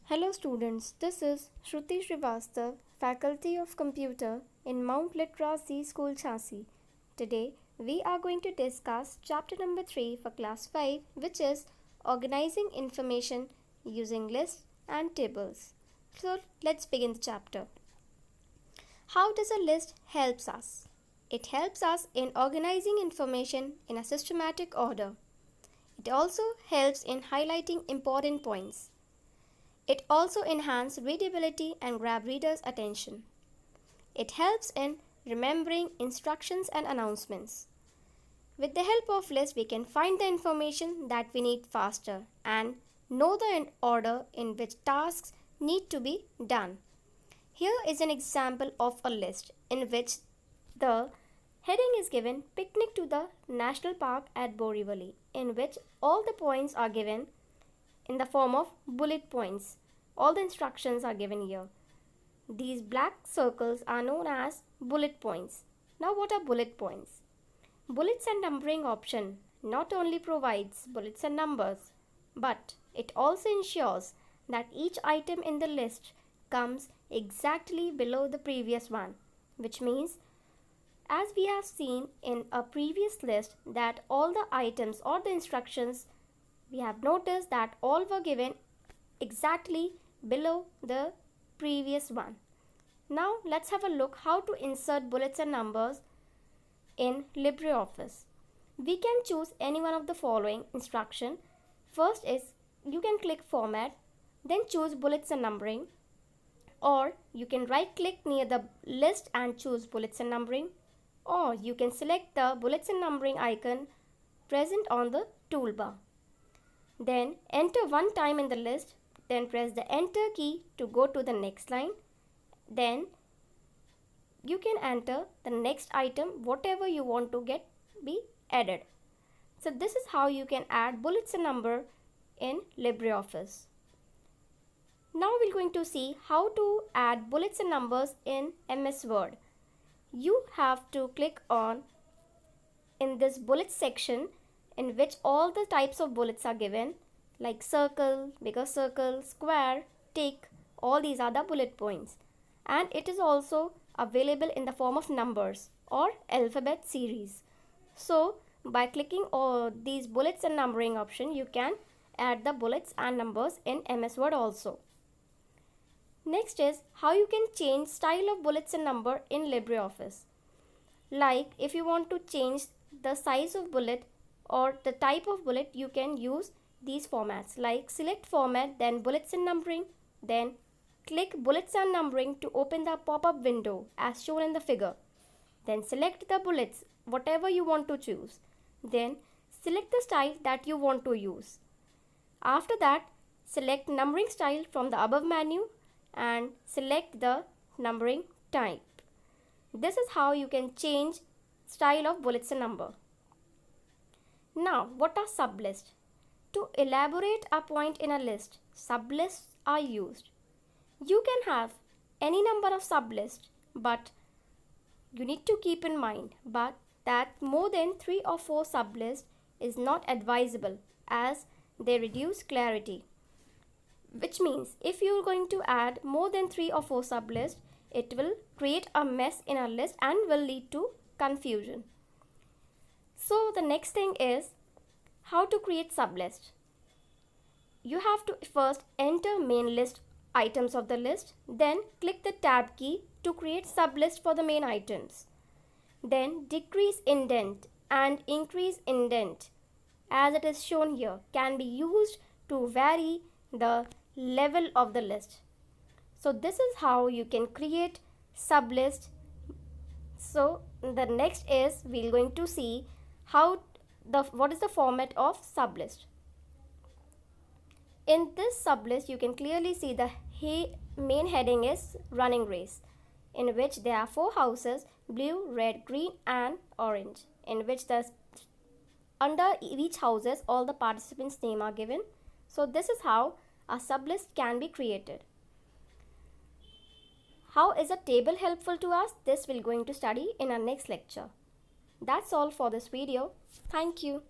Hello students, this is Shruti Srivastav, Faculty of Computer in Mount Literacy School Chasi. Today we are going to discuss chapter number 3 for class 5, which is Organizing Information Using Lists and Tables. So let's begin the chapter. How does a list helps us? It helps us in organizing information in a systematic order. It also helps in highlighting important points. It also enhances readability and grab readers' attention. It helps in remembering instructions and announcements. With the help of lists, we can find the information that we need faster and know the order in which tasks need to be done. Here is an example of a list in which the heading is given Picnic to the National Park at Borivali, in which all the points are given in the form of bullet points. All the instructions are given here. These black circles are known as bullet points. Now what are bullet points? Bullets and numbering option not only provides bullets and numbers, but it also ensures that each item in the list comes exactly below the previous one, which means as we have seen in a previous list that all the items or the instructions, we have noticed that all were given exactly below the previous one. Now let's have a look how to insert bullets and numbers in LibreOffice. We can choose any one of the following instruction. First is you can click Format, then choose Bullets and Numbering, or you can right click near the list and choose Bullets and Numbering, or you can select the Bullets and Numbering icon present on the toolbar. Then enter one time in the list, then press the enter key to go to the next line. Then you can enter the next item, whatever you want to be added. So this is how you can add bullets and number in LibreOffice. Now we're going to see how to add bullets and numbers in MS Word. You have to click on in this bullets section in which all the types of bullets are given, like circle, bigger circle, square, tick. All these are the bullet points, and it is also available in the form of numbers or alphabet series. So by clicking all these bullets and numbering option, you can add the bullets and numbers in MS Word also. Next is how you can change style of bullets and number in LibreOffice. Like if you want to change the size of bullet or the type of bullet, you can use these formats, like select format, then bullets and numbering, then click bullets and numbering to open the pop-up window as shown in the figure. Then select the bullets, whatever you want to choose. Then select the style that you want to use. After that, select numbering style from the above menu and select the numbering type. This is how you can change style of bullets and number. Now, what are sublists? To elaborate a point in a list, sublists are used. You can have any number of sublists, but you need to keep in mind that more than 3 or 4 sublists is not advisable as they reduce clarity. Which means if you are going to add more than 3 or 4 sublists, it will create a mess in a list and will lead to confusion. So the next thing is how to create sublists. You have to first enter main list items of the list, then click the tab key to create sublist for the main items. Then decrease indent and increase indent, as it is shown here, can be used to vary the level of the list. So this is how you can create sublist. So the next is we're going to see what is the format of sublist. In this sublist, you can clearly see the main heading is running race, in which there are 4 houses, blue, red, green and orange, in which under each houses all the participants' name are given. So this is how a sublist can be created. How is a table helpful to us? This we're going to study in our next lecture. That's all for this video. Thank you.